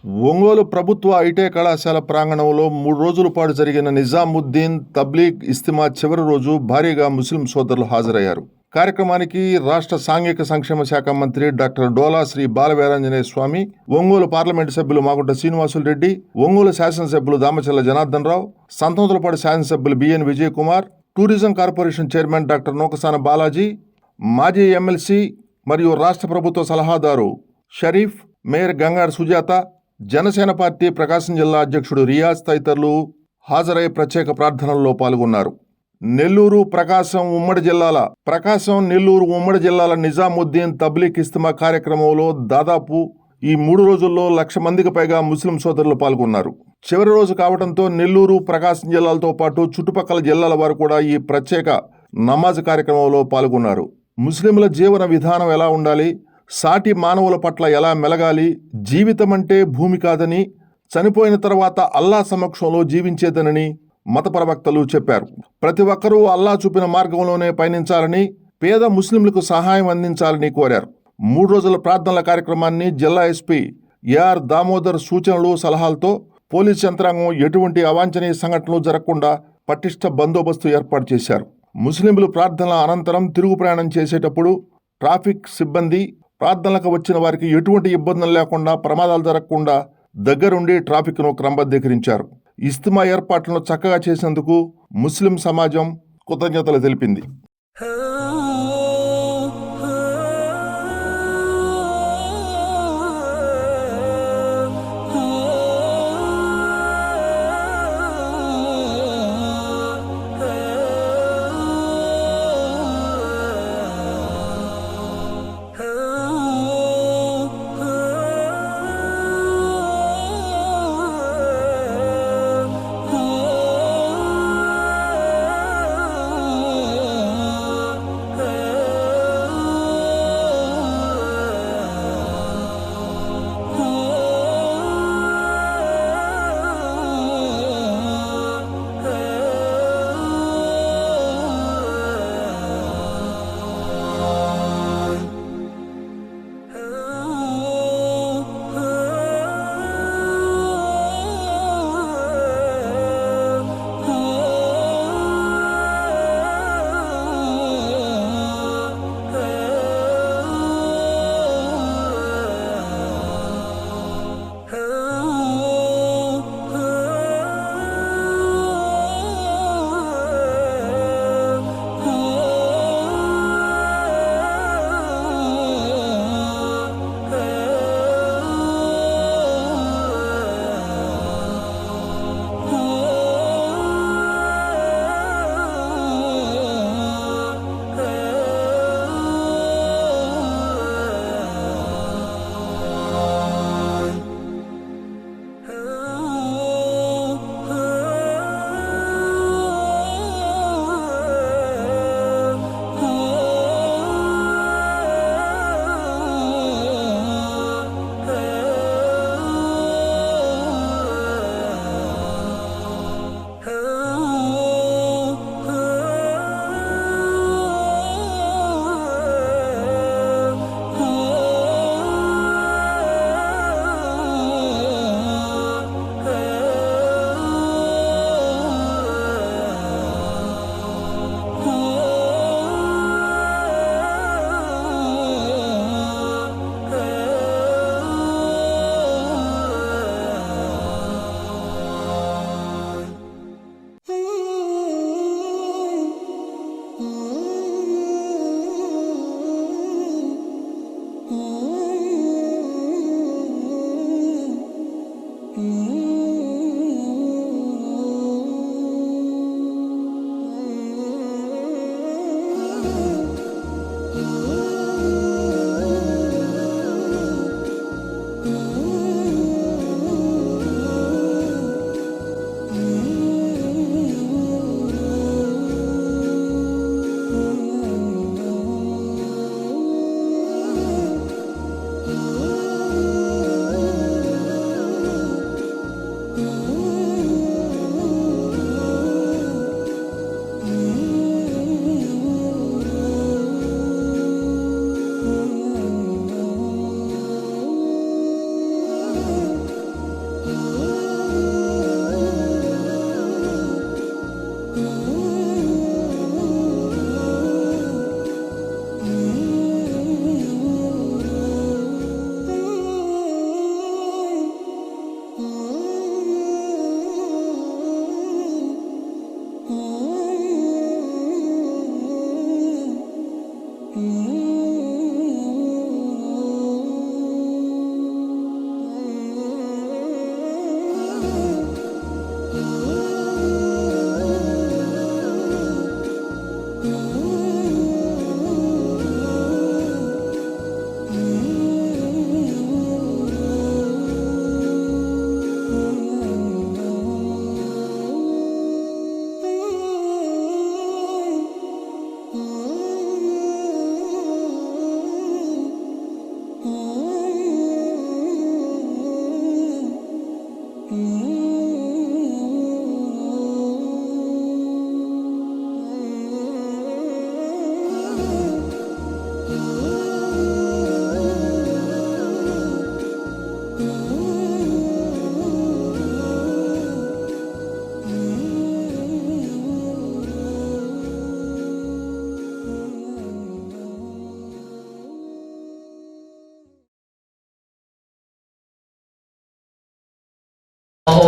ఒంగోలు ప్రభుత్వ ఐటీ కళాశాల ప్రాంగణంలో 3 రోజుల పాటు జరిగిన నిజాముద్దీన్ తబ్లీగ్ ఇస్తిమా చివరి రోజు భారీగా ముస్లిం సోదరులు హాజరయ్యారు. కార్యక్రమానికి రాష్ట్ర సాంఘిక సంక్షేమ శాఖ మంత్రి డాక్టర్ డోలా శ్రీ బాలవీరాంజనేయ స్వామి, ఒంగోలు పార్లమెంటు సభ్యులు మాగుంట శ్రీనివాసులు రెడ్డి, ఒంగోలు శాసనసభ్యులు దామచల్ల జనార్దన్ రావు, సంతనూతలపాడు శాసనసభ్యులు B N Vijay Kumar, tourism corporation chairman doctor Nookasani Balaji, మాజీ ఎమ్మెల్సీ మరియు రాష్ట్ర ప్రభుత్వ సలహాదారు షరీఫ్, మేయర్ గంగాడ సుజాత, జనసేన పార్టీ ప్రకాశం జిల్లా అధ్యక్షుడు రియాజ్ తదితరులు హాజరై ప్రత్యేక ప్రార్థనల్లో పాల్గొన్నారు. నెల్లూరు ఉమ్మడి జిల్లాల నిజాముద్దీన్ తబ్లీగ్ ఇస్తిమా కార్యక్రమంలో దాదాపు ఈ 3 రోజుల్లో 1,00,000 మందికి పైగా ముస్లిం సోదరులు పాల్గొన్నారు. చివరి రోజు కావడంతో నెల్లూరు, ప్రకాశం జిల్లాలతో పాటు చుట్టుపక్కల జిల్లాల వారు కూడా ఈ ప్రత్యేక నమాజ్ కార్యక్రమంలో పాల్గొన్నారు. ముస్లింల జీవన విధానం ఎలా ఉండాలి, సాటి మానవుల పట్ల ఎలా మెలగాలి, జీవితం అంటే భూమి కాదని, చనిపోయిన తర్వాత అల్లా సమక్షంలో జీవించేదనని మత ప్రవక్తలు చెప్పారు. ప్రతి ఒక్కరూ అల్లా చూపిన మార్గంలోనే పయనించాలని, పేద ముస్లింలకు సహాయం అందించాలని కోరారు. 3 రోజుల ప్రార్థనల కార్యక్రమాన్ని జిల్లా ఎస్పీ ఏఆర్ దామోదర్ సూచనలు, సలహాలతో పోలీస్ యంత్రాంగం ఎటువంటి అవాంఛనీయ సంఘటనలు జరగకుండా పటిష్ట బందోబస్తు ఏర్పాటు చేశారు. ముస్లింలు ప్రార్థనల అనంతరం తిరుగు ప్రయాణం చేసేటప్పుడు ట్రాఫిక్ సిబ్బంది ప్రార్థనలకు వచ్చిన వారికి ఎటువంటి ఇబ్బందులు లేకుండా, ప్రమాదాలు జరగకుండా దగ్గరుండి ట్రాఫిక్ను క్రమబద్ధీకరించారు. ఇస్తిమా ఏర్పాట్లను చక్కగా చేసేందుకు ముస్లిం సమాజం కృతజ్ఞతలు తెలిపింది.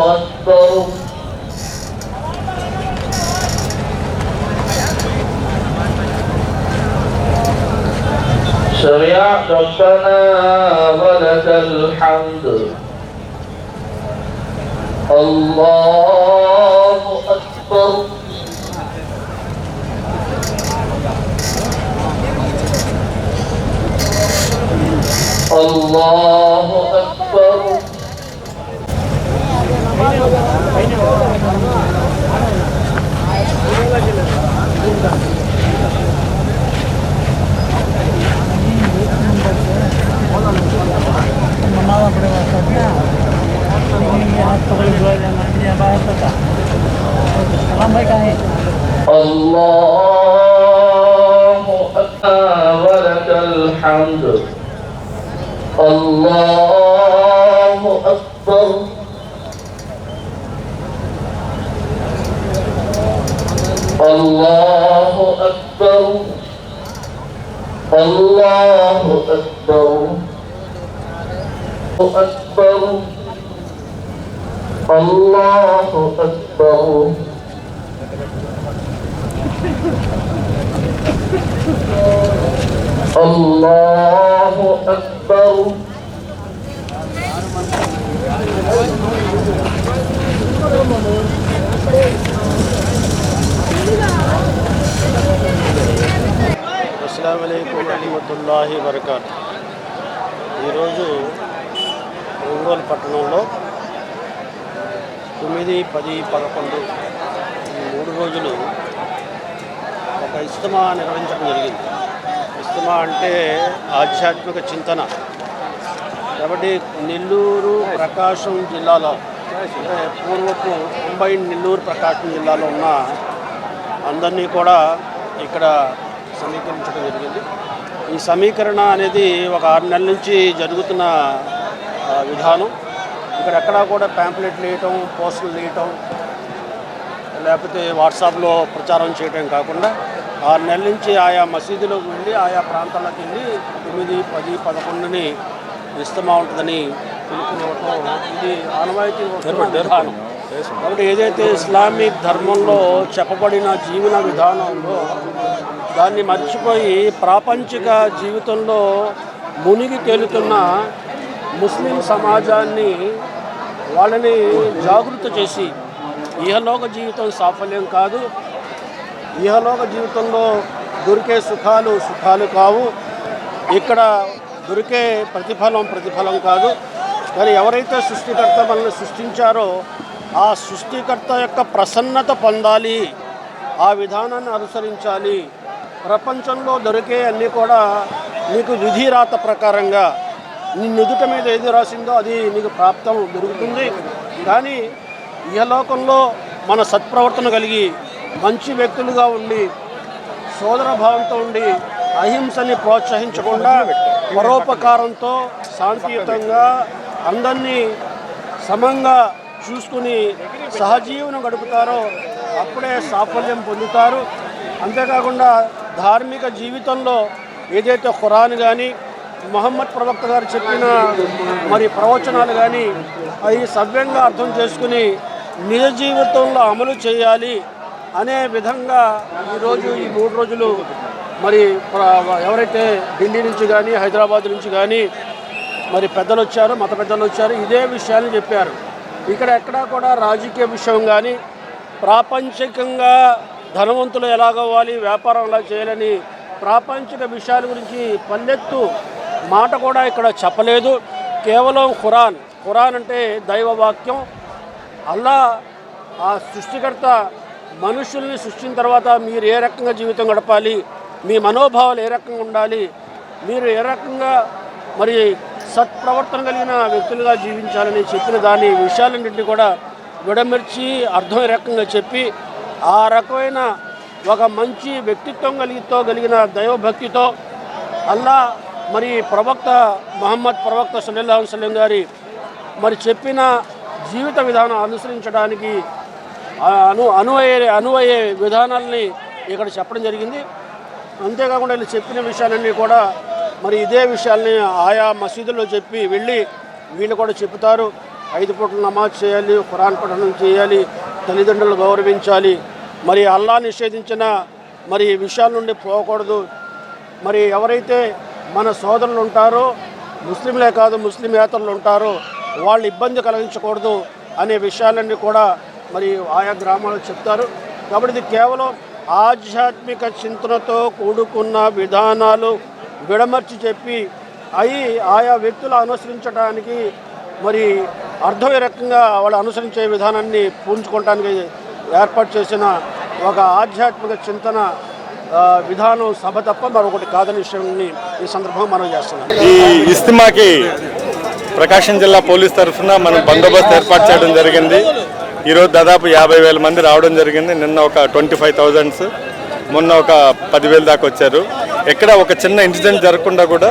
أكبر سمع ربنا ولك الحمد الله أكبر الله أكبر الله أكبر ولك الحمد الله أكبر الله أكبر الله أكبر أكبر الله أكبر الله أكبر అస్సలాము అలైకుం వరహ్మతుల్లాహి వబరకాతుహు. ఈరోజు ఒంగోలు పట్టణంలో 9, 10, 11 ఈ 3 రోజులు ఒక ఇజ్తిమా నిర్వహించడం జరిగింది. ఇజ్తిమా అంటే ఆధ్యాత్మిక చింతన. కాబట్టి నెల్లూరు ప్రకాశం జిల్లాలో అంటే పూర్వపు కంబైన్ నెల్లూరు ప్రకాశం జిల్లాలో ఉన్న అందరినీ కూడా ఇక్కడ సమీకరించడం జరిగింది. ఈ సమీకరణ అనేది ఒక 6 నెలల నుంచి జరుగుతున్న విధానం. ఇక్కడ ఎక్కడా కూడా ప్యాంప్లెట్లు వేయటం, పోస్టులు వేయటం, లేకపోతే వాట్సాప్లో ప్రచారం చేయటం కాకుండా 6 నెలల నుంచి ఆయా మసీదులోకి వెళ్ళి ఆయా ప్రాంతాలకు వెళ్ళి 9, 10, 11ని ఇస్తమా ఉంటుందని పిలుపునివ్వటం ఇది ఆనవాయితీ విధానం. కాబట్టి ఏదైతే ఇస్లామిక్ ధర్మంలో చెప్పబడిన జీవన విధానంలో దాన్ని మర్చిపోయి ప్రాపంచిక జీవితంలో మునిగి తేలుతున్న ముస్లిం సమాజాన్ని వాళ్ళని జాగృత చేసి ఇహలోక జీవితం సాఫల్యం కాదు, ఇహలోక జీవితంలో దొరికే సుఖాలు కావు, ఇక్కడ దొరికే ప్రతిఫలం కాదు. కానీ ఎవరైతే సృష్టికర్త మనల్ని సృష్టించారో ఆ సృష్టికర్త యొక్క ప్రసన్నత పొందాలి, ఆ విధానాన్ని అనుసరించాలి. ప్రపంచంలో దొరికే అన్నీ కూడా నీకు విధి రాత ప్రకారంగా నీ నుదుట మీద ఏది రాసిందో అది నీకు ప్రాప్తం దొరుకుతుంది. కానీ ఇహలోకంలో మన సత్ప్రవర్తన కలిగి మంచి వ్యక్తులుగా ఉండి సోదరభావంతో ఉండి అహింసని ప్రోత్సహించకుండా పరోపకారంతో శాంతియుతంగా అందరినీ సమంగా చూసుకుని సహజీవనం గడుపుతారో అప్పుడే సాఫల్యం పొందుతారు. అంతేకాకుండా ధార్మిక జీవితంలో ఏదైతే ఖురాన్ కానీ ముహమ్మద్ ప్రవక్త గారు చెప్పిన మరి ప్రవచనాలు కానీ అవి సవ్యంగా అర్థం చేసుకుని నిజ జీవితంలో అమలు చేయాలి అనే విధంగా ఈరోజు ఈ 3 రోజులు మరి ఎవరైతే ఢిల్లీ నుంచి కానీ హైదరాబాద్ నుంచి కానీ మరి పెద్దలు వచ్చారు, మత పెద్దలు వచ్చారు, ఇదే విషయాన్ని చెప్పారు. ఇక్కడ ఎక్కడా కూడా రాజకీయ విషయం కానీ ప్రాపంచికంగా ధనవంతులు ఎలాగవ్వాలి, వ్యాపారం ఎలా చేయాలని ప్రాపంచిక విషయాల గురించి పల్లెత్తు మాట కూడా ఇక్కడ చెప్పలేదు. కేవలం ఖురాన్ అంటే దైవవాక్యం. అల్లా ఆ సృష్టికర్త మనుషుల్ని సృష్టించిన తర్వాత మీరు ఏ రకంగా జీవితం గడపాలి, మీ మనోభావాలు ఏ రకంగా ఉండాలి, మీరు ఏ రకంగా మరి సత్ప్రవర్తన కలిగిన వ్యక్తులుగా జీవించాలని చెప్పిన దాని విషయాలన్నింటినీ కూడా విడమర్చి అర్థం రకంగా చెప్పి ఆ రకమైన ఒక మంచి వ్యక్తిత్వం కలిగిన దైవభక్తితో అల్లా మరి ప్రవక్త ముహమ్మద్ ప్రవక్త సల్లల్లాహు అలైహి వసల్లం గారి మరి చెప్పిన జీవిత విధానం అనుసరించడానికి అనువయ్యే విధానాలని ఇక్కడ చెప్పడం జరిగింది. అంతేకాకుండా వీళ్ళు చెప్పిన విషయాలన్నీ కూడా మరి ఇదే విషయాల్ని ఆయా మసీదుల్లో చెప్పి వెళ్ళి వీళ్ళు కూడా చెప్తారు. 5 పూటలు నమాజ్ చేయాలి, ఖురాన్ పఠనం చేయాలి, తల్లిదండ్రులు గౌరవించాలి, మరి అల్లా నిషేధించిన మరి విషయాల నుండి పోకూడదు. మరి ఎవరైతే మన సోదరులు ఉంటారో, ముస్లింలే కాదు ముస్లిమేతరులు ఉంటారో వాళ్ళు ఇబ్బంది కలిగించకూడదు అనే విషయాలన్నీ కూడా మరి ఆయా గ్రామాల్లో చెప్తారు. కాబట్టి ఇది కేవలం ఆధ్యాత్మిక చింతనతో కూడుకున్న విధానాలు విడమర్చి చెప్పి ఆయా వ్యక్తులు అనుసరించడానికి మరి అర్థమయ్యే రకంగా వాళ్ళు అనుసరించే విధానాన్ని పూంచుకోవడానికి ఏర్పాటు చేసిన ఒక ఆధ్యాత్మిక చింతన విధానం సభ తప్ప మరొకటి కాదని విషయాన్ని ఈ సందర్భంగా మనం చేస్తున్నాం. ఈ ఇస్తిమాకి ప్రకాశం జిల్లా పోలీస్ తరఫున మనం బందోబస్తు ఏర్పాటు చేయడం జరిగింది. ఈరోజు దాదాపు 50,000 మంది రావడం జరిగింది. నిన్న ఒక 25,000, మొన్న ఒక 10,000 దాకా వచ్చారు. ఎక్కడ ఒక చిన్న ఇన్సిడెంట్ జరగకుండా కూడా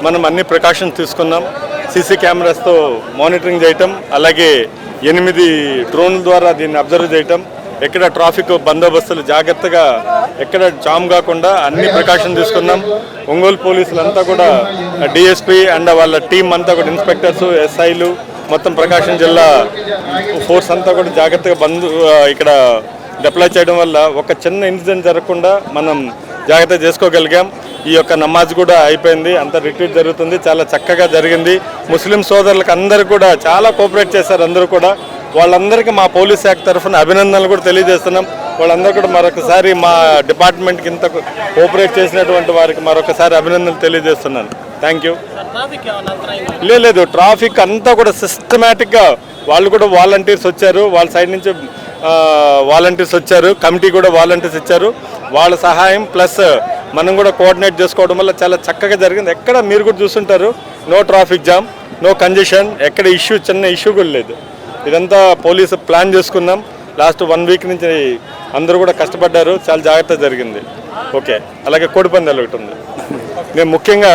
మనం అన్ని ప్రికాషన్స్ తీసుకున్నాం. సీసీ కెమెరాస్తో మానిటరింగ్ చేయటం, అలాగే 8 డ్రోన్ల ద్వారా దీన్ని అబ్జర్వ్ చేయటం, ఎక్కడ ట్రాఫిక్ బందోబస్తులు జాగ్రత్తగా ఎక్కడ జామ్ కాకుండా అన్ని ప్రికాషన్ తీసుకున్నాం. ఒంగోలు పోలీసులంతా కూడా డిఎస్పీ అండ్ వాళ్ళ టీం అంతా కూడా ఇన్స్పెక్టర్స్, ఎస్ఐలు, మొత్తం ప్రకాశం జిల్లా ఫోర్స్ అంతా కూడా జాగ్రత్తగా ఇక్కడ డిప్లాయ్ చేయడం వల్ల ఒక చిన్న ఇన్సిడెంట్ జరగకుండా మనం జాగ్రత్త చేసుకోగలిగాం. ఈ యొక్క నమాజ్ కూడా అయిపోయింది, అంత రిట్రీట్ జరుగుతుంది, చాలా చక్కగా జరిగింది. ముస్లిం సోదరులకు అందరూ కూడా చాలా కోఆపరేట్ చేశారు. అందరూ కూడా వాళ్ళందరికీ మా పోలీస్ శాఖ తరఫున అభినందనలు కూడా తెలియజేస్తున్నాం. వాళ్ళందరూ కూడా మరొకసారి మా డిపార్ట్మెంట్కి ఇంత కోఆపరేట్ చేసినటువంటి వారికి మరొకసారి అభినందనలు తెలియజేస్తున్నాను. Thank you. లేదు, ట్రాఫిక్ అంతా కూడా సిస్టమేటిక్గా వాళ్ళు కూడా వాలంటీర్స్ వచ్చారు, వాళ్ళ సైడ్ నుంచి వాలంటీర్స్ వచ్చారు, కమిటీ కూడా వాలంటీర్స్ ఇచ్చారు. వాళ్ళ సహాయం ప్లస్ మనం కూడా కోఆర్డినేట్ చేసుకోవడం వల్ల చాలా చక్కగా జరిగింది. ఎక్కడ మీరు కూడా చూస్తుంటారు, no traffic jam, no congestion, ఎక్కడ చిన్న ఇష్యూ కూడా లేదు. ఇదంతా పోలీసు ప్లాన్ చేసుకున్నాం. లాస్ట్ 1 వీక్ నుంచి అందరూ కూడా కష్టపడ్డారు, చాలా జాగ్రత్త జరిగింది. ఓకే, అలాగే కోడిపందాలు ఒకటి ఉంది. మేము ముఖ్యంగా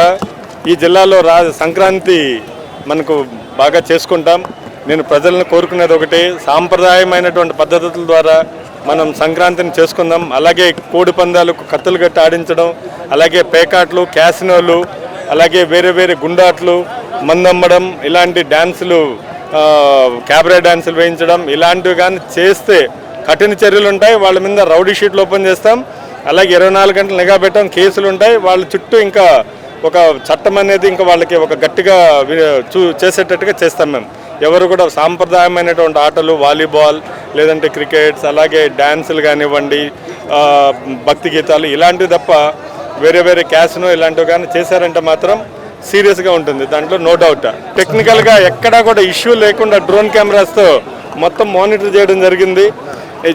ఈ జిల్లాలో సంక్రాంతి మనకు బాగా చేసుకుంటాం. నేను ప్రజలను కోరుకునేది ఒకటి, సాంప్రదాయమైనటువంటి పద్ధతుల ద్వారా మనం సంక్రాంతిని చేసుకుందాం. అలాగే కోడి పందాలకు కత్తులు కట్టి ఆడించడం, అలాగే పేకాట్లు, క్యాసినోలు, అలాగే వేరే గుండాట్లు, మందమ్మడం, ఇలాంటి డ్యాన్సులు, క్యాబరే డ్యాన్సులు వేయించడం, ఇలాంటివి కానీ చేస్తే కఠిన చర్యలు ఉంటాయి. వాళ్ళ మీద రౌడీ షీట్లు ఓపెన్ చేస్తాం. అలాగే 24 గంటలు నిఘా పెట్టాం, కేసులు ఉంటాయి. వాళ్ళ చుట్టూ ఇంకా ఒక చట్టం అనేది ఇంకా వాళ్ళకి ఒక గట్టిగా చేసేటట్టుగా చేస్తాం. మేము ఎవరు కూడా సాంప్రదాయమైనటువంటి ఆటలు, వాలీబాల్ లేదంటే క్రికెట్స్, అలాగే డ్యాన్సులు కానివ్వండి, భక్తి గీతాలు ఇలాంటివి తప్ప వేరే క్యాసినో ఇలాంటివి కానీ చేశారంటే మాత్రం సీరియస్గా ఉంటుంది. దాంట్లో నో డౌట్. టెక్నికల్గా ఎక్కడా కూడా ఇష్యూ లేకుండా డ్రోన్ కెమెరాస్తో మొత్తం మానిటర్ చేయడం జరిగింది.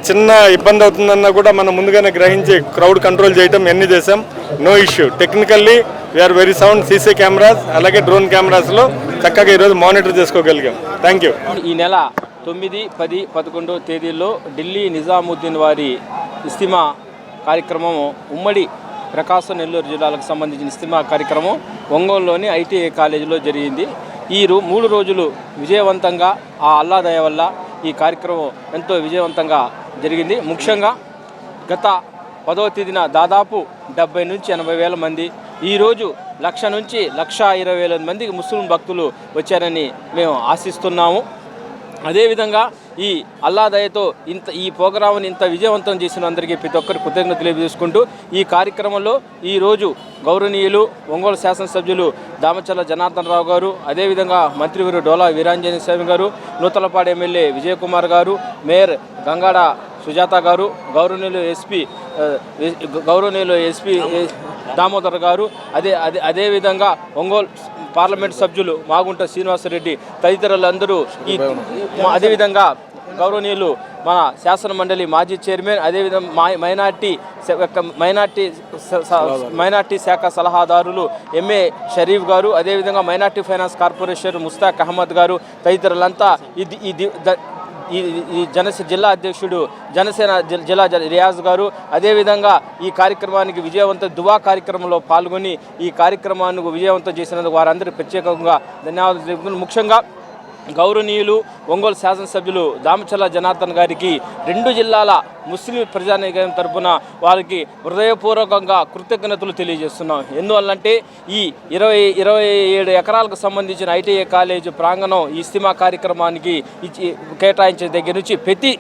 చిన్న ఇబ్బంది అవుతుందన్నా కూడా మనం ముందుగానే గ్రహించి క్రౌడ్ కంట్రోల్ చేయడం అన్నీ చేసాం. No issue. Technically we are very sound. CC cameras అలాగే డ్రోన్ కెమెరాస్లో చక్కగా ఈరోజు మానిటర్ చేసుకోగలిగాం. Thank you. ఈ నెల 9, 10, 11 తేదీల్లో ఢిల్లీ నిజాముద్దీన్ వారి ఇస్తిమా కార్యక్రమం, ఉమ్మడి ప్రకాశం నెల్లూరు జిల్లాలకు సంబంధించిన ఇస్తిమా కార్యక్రమం ఒంగోలులోని ఐటీఐ కాలేజీలో జరిగింది. ఈ 3 రోజులు విజయవంతంగా ఆ అల్లా దయ వల్ల ఈ కార్యక్రమం ఎంతో విజయవంతంగా జరిగింది. ముఖ్యంగా గత 10వ తేదీన దాదాపు 70 నుంచి 80 వేల మంది, ఈరోజు 1,00,000 నుంచి 1,20,000 మందికి ముస్లిం భక్తులు వచ్చారని మేము ఆశిస్తున్నాము. అదేవిధంగా ఈ అల్లా దయతో ఈ ప్రోగ్రాంని ఇంత విజయవంతం చేసిన అందరికీ ప్రతి ఒక్కరికి కృతజ్ఞతలు తెలియజేసుకుంటూ ఈ కార్యక్రమంలో ఈరోజు గౌరవనీయులు ఒంగోలు శాసనసభ్యులు దామచర్ల జనార్దన్ రావు గారు, అదేవిధంగా మంత్రివర్యులు డోలా వీరాంజనేయ స్వామి గారు, నూతలపాడు ఎమ్మెల్యే విజయకుమార్ గారు, మేయర్ గంగాడ సుజాత గారు, గౌరవనీయులు ఎస్పీ దామోదర్ గారు, అదేవిధంగా ఒంగోలు పార్లమెంట్ సభ్యులు మాగుంట శ్రీనివాసరెడ్డి తదితరులందరూ అదేవిధంగా గౌరవనీయులు మన శాసన మండలి మాజీ చైర్మన్, అదేవిధంగా మైనార్టీ శాఖ సలహాదారులు ఎంఏ షరీఫ్ గారు, అదేవిధంగా minority finance corporation Mushtaq Ahmed గారు తదితరులంతా ఈ జిల్లా అధ్యక్షుడు జనసేన జిల్లా రియాజ్ గారు, అదేవిధంగా ఈ కార్యక్రమానికి దువా కార్యక్రమంలో పాల్గొని ఈ కార్యక్రమాన్ని విజయవంతం చేసినందుకు వారందరికీ ప్రత్యేకంగా ధన్యవాదాలు తెలుపుతున్నాను. ముఖ్యంగా గౌరవనీయులు ఒంగోలు శాసనసభ్యులు దామచర్ల జనార్దన్ గారికి 2 జిల్లాల ముస్లిం ప్రజానీకం తరపున వారికి హృదయపూర్వకంగా కృతజ్ఞతలు తెలియజేస్తున్నాం. ఎందువల్లంటే ఈ 27 ఎకరాలకు సంబంధించిన ఐటీఐ కాలేజ్ ప్రాంగణం ఈ ఇస్తిమా కార్యక్రమానికి కేటాయించిన దగ్గర నుంచి ప్రతి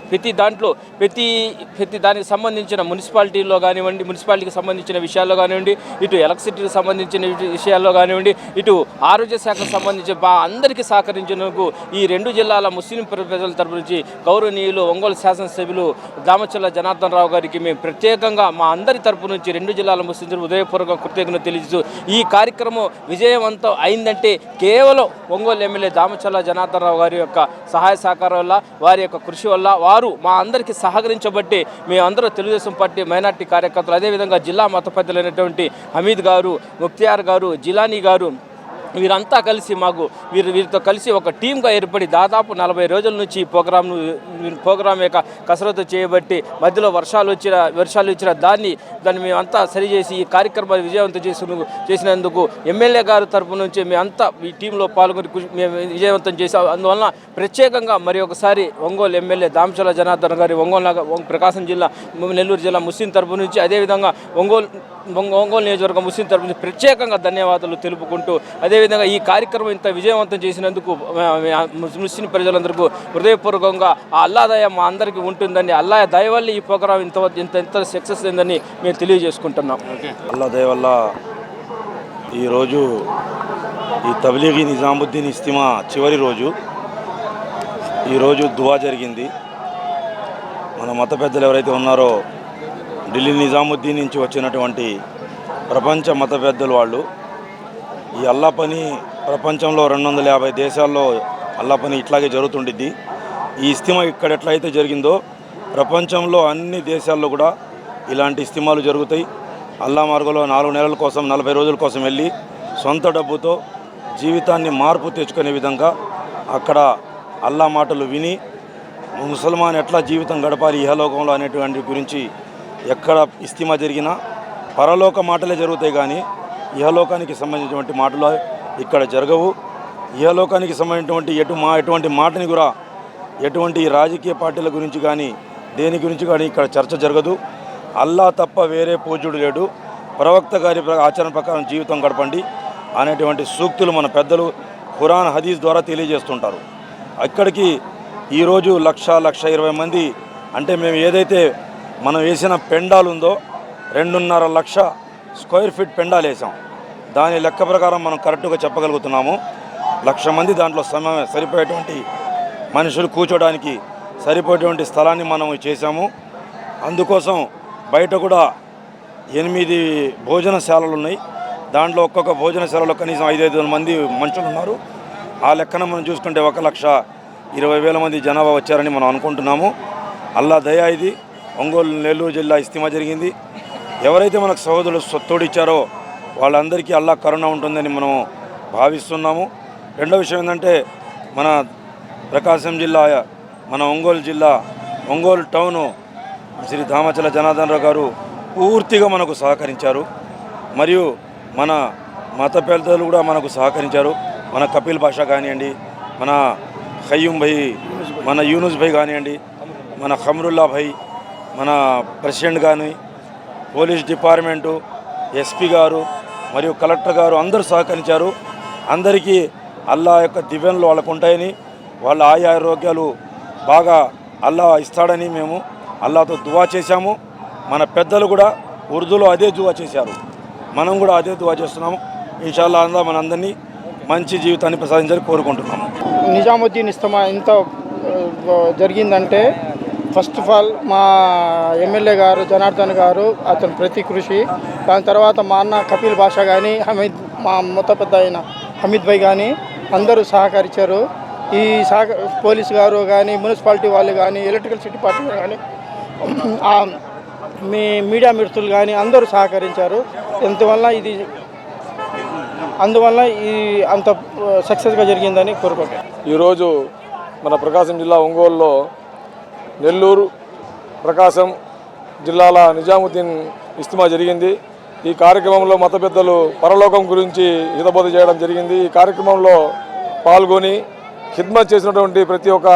దానికి సంబంధించిన మున్సిపాలిటీకి సంబంధించిన విషయాల్లో కానివ్వండి, ఇటు ఎలక్ట్రిసిటీకి సంబంధించిన విషయాల్లో కానివ్వండి, ఇటు ఆరోగ్య శాఖకు సంబంధించి అందరికీ సహకరించినందుకు ఈ 2 జిల్లాల ముస్లిం ప్రజల తరపు నుంచి గౌరవనీయులు ఒంగోలు శాసనసభ్యులు దామచర్ల జనార్దన్ రావు గారికి మేము ప్రత్యేకంగా మా అందరి తరపు నుంచి 2 జిల్లాల ముస్లింలు ఉదయపూర్వక కృతజ్ఞతలు తెలియజేస్తూ ఈ కార్యక్రమం విజయవంతం అయిందంటే కేవలం ఒంగోలు ఎమ్మెల్యే దామచర్ల జనార్దన్ రావు గారి యొక్క సహాయ సహకారం వల్ల, వారి యొక్క కృషి వల్ల, వారు మా అందరికీ సహకరించబట్టి మేమందరూ తెలుగుదేశం పార్టీ మైనార్టీ కార్యకర్తలు, అదేవిధంగా జిల్లా మత పెద్దలైనటువంటి హమీద్ గారు, ముఖ్తియార్ గారు, జిలానీ గారు వీరంతా కలిసి వీరితో కలిసి ఒక టీమ్గా ఏర్పడి దాదాపు 40 రోజుల నుంచి ఈ ప్రోగ్రాం యొక్క కసరత్తు చేయబట్టి మధ్యలో వర్షాలు ఇచ్చిన దాన్ని మేమంతా సరిచేసి ఈ కార్యక్రమాన్ని విజయవంతం చేసినందుకు ఎమ్మెల్యే గారి తరపు నుంచి మేమంతా ఈ టీంలో పాల్గొని మేము విజయవంతం చేసాం. అందువలన ప్రత్యేకంగా మరి ఒకసారి ఒంగోలు ఎమ్మెల్యే దామచర్ల జనార్దన్ గారి ప్రకాశం జిల్లా నెల్లూరు జిల్లా ముస్లిం తరపు నుంచి, అదేవిధంగా ఒంగోలు నియోజకవర్గం ముస్లిం తరపు నుంచి ప్రత్యేకంగా ధన్యవాదాలు తెలుపుకుంటూ, అదేవిధంగా ఈ కార్యక్రమం ఇంత విజయవంతం చేసినందుకు ముస్లిం ప్రజలందరికీ హృదయపూర్వకంగా ఆ అల్లా దయ మా అందరికీ ఉంటుందని, అల్లా దయ వల్ల ఈ ప్రోగ్రాం ఇంత సక్సెస్ అయిందని మేము తెలియజేసుకుంటున్నాం. అల్లా దయ వల్ల ఈరోజు ఈ తబ్లీగీ నిజాముద్దీన్ ఇస్తిమా చివరి రోజు. ఈరోజు దువా జరిగింది. మన మత పెద్దలు ఎవరైతే ఉన్నారో ఢిల్లీ నిజాముద్దీన్ నుంచి వచ్చినటువంటి ప్రపంచ మత పెద్దలు వాళ్ళు ఈ అల్లా పని ప్రపంచంలో 250 దేశాల్లో అల్లా పని ఇట్లాగే జరుగుతుండిద్ది. ఈ ఇస్తిమా ఇక్కడ ఎట్లయితే జరిగిందో ప్రపంచంలో అన్ని దేశాల్లో కూడా ఇలాంటి ఇస్తిమాలు జరుగుతాయి. అల్లా మార్గంలో 4 నెలల కోసం 40 రోజుల కోసం వెళ్ళి సొంత డబ్బుతో జీవితాన్ని మార్పు తెచ్చుకునే విధంగా అక్కడ అల్లా మాటలు విని ముసల్మాన్ ఎట్లా జీవితం గడపాలి ఇహలోకంలో అనేటువంటి గురించి ఎక్కడ ఇస్తిమా జరిగినా పరలోక మాటలే జరుగుతాయి, కానీ ఇహలోకానికి సంబంధించినటువంటి మాటలు ఇక్కడ జరగవు. ఇహలోకానికి సంబంధించినటువంటి ఎటువంటి మాటని కూడా ఎటువంటి రాజకీయ పార్టీల గురించి కానీ దేని గురించి కానీ ఇక్కడ చర్చ జరగదు. అల్లా తప్ప వేరే పూజ్యుడు లేడు, ప్రవక్త గారి ఆచరణ ప్రకారం జీవితం గడపండి అనేటువంటి సూక్తులు మన పెద్దలు ఖురాన్ హదీస్ ద్వారా తెలియజేస్తుంటారు. అక్కడికి ఈరోజు 1,20,000 మంది, అంటే మేము ఏదైతే మనం వేసిన పెండాలు ఉందో 2.5 లక్ష స్క్వేర్ ఫీట్ పెండాలు వేసాం. దాని లెక్క ప్రకారం మనం కరెక్ట్గా చెప్పగలుగుతున్నాము. 1,00,000 మంది దాంట్లో సరిపోయేటువంటి మనుషులు కూర్చోడానికి సరిపోయేటువంటి స్థలాన్ని మనం చేశాము. అందుకోసం బయట కూడా 8 భోజనశాలలు ఉన్నాయి. దాంట్లో ఒక్కొక్క భోజనశాలలో కనీసం 5,000 మంది మనుషులు ఉన్నారు. ఆ లెక్కన మనం చూసుకుంటే 1,20,000 మంది జనాభా వచ్చారని మనం అనుకుంటున్నాము. అల్లా దయా ఇది. ఒంగోలు నెల్లూరు జిల్లా ఇస్తిమా జరిగింది. ఎవరైతే మనకు సహోదరులు తోడిచ్చారో వాళ్ళందరికీ అల్లా కరుణ ఉంటుందని మనం భావిస్తున్నాము. రెండో విషయం ఏంటంటే మన ప్రకాశం జిల్లా, మన ఒంగోలు జిల్లా, ఒంగోలు టౌను శ్రీ దామచర్ల జనార్దన్ రావు గారు పూర్తిగా మనకు సహకరించారు. మరియు మన మత పెద్దలు కూడా మనకు సహకరించారు. మన కపిల్ భాష కానివ్వండి, మన ఖయ్యూం భాయ్, మన యూనుస్ భాయ్ కానివ్వండి, మన ఖమ్రుల్లా భాయ్, మన ప్రెసిడెంట్ కానీ, పోలీస్ డిపార్ట్మెంటు, ఎస్పీ గారు మరియు కలెక్టర్ గారు అందరూ సహకరించారు. అందరికీ అల్లా యొక్క దివ్యంలో వాళ్ళకు ఉంటాయని వాళ్ళ ఆరోగ్యాలు బాగా అల్లా ఇస్తాడని మేము అల్లాతో దువా చేశాము. మన పెద్దలు కూడా ఉర్దూలో అదే దువా చేశారు, మనం కూడా అదే దువా చేస్తున్నాము. ఇన్షాల్లా అల్లా మనందరినీ మంచి జీవితాన్ని ప్రసాదించాలని కోరుకుంటున్నాము. నిజాముద్దీన్ ఇస్తమా ఇంత జరిగిందంటే ఫస్ట్ ఆఫ్ ఆల్ మా ఎమ్మెల్యే గారు జనార్దన్ గారు, అతని ప్రతి కృషి, దాని తర్వాత మా అన్న కపిల్ బాషా కానీ, మా మొత్త పెద్ద అయిన హమీద్ భాయ్ కానీ అందరూ సహకరించారు. ఈ పోలీసు గారు కానీ, మున్సిపాలిటీ వాళ్ళు కానీ, ఎలక్ట్రికల్ డిపార్ట్మెంట్ కానీ, మీ మీడియా మిత్రులు కానీ అందరూ సహకరించారు. అందువల్ల ఈ అంత సక్సెస్గా జరిగిందని కోరుకుంటాను. ఈరోజు మన ప్రకాశం జిల్లా ఒంగోలులో నెల్లూరు ప్రకాశం జిల్లాల నిజాముద్దీన్ ఇస్తిమా జరిగింది. ఈ కార్యక్రమంలో మత పెద్దలు పరలోకం గురించి హితబోధ చేయడం జరిగింది. ఈ కార్యక్రమంలో పాల్గొని ఖిద్మత్ చేసినటువంటి ప్రతి ఒక్క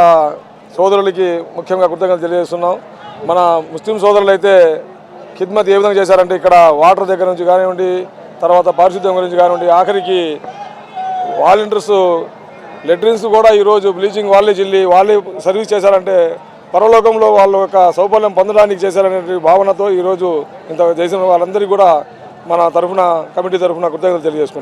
సోదరులకి ముఖ్యంగా కృతజ్ఞతలు తెలియజేస్తున్నాం. మన ముస్లిం సోదరులు అయితే ఖిద్మత్ ఏ విధంగా చేశారంటే ఇక్కడ వాటర్ దగ్గర నుంచి కానివ్వండి, తర్వాత పారిశుద్ధ్యం గురించి కానివ్వండి, ఆఖరికి వాలంటీర్స్ లెట్రిన్స్ కూడా ఈరోజు బ్లీచింగ్ వాళ్ళే చిల్లి వాళ్ళే సర్వీస్ చేశారంటే పరలోకంలో వాళ్ళ యొక్క సౌకర్యం పొందడానికి చేశారనే భావనతో ఈరోజు ఇంత చేసిన వాళ్ళందరికీ కూడా మన తరఫున కమిటీ తరఫున కృతజ్ఞతలు తెలియజేసుకుంటాం.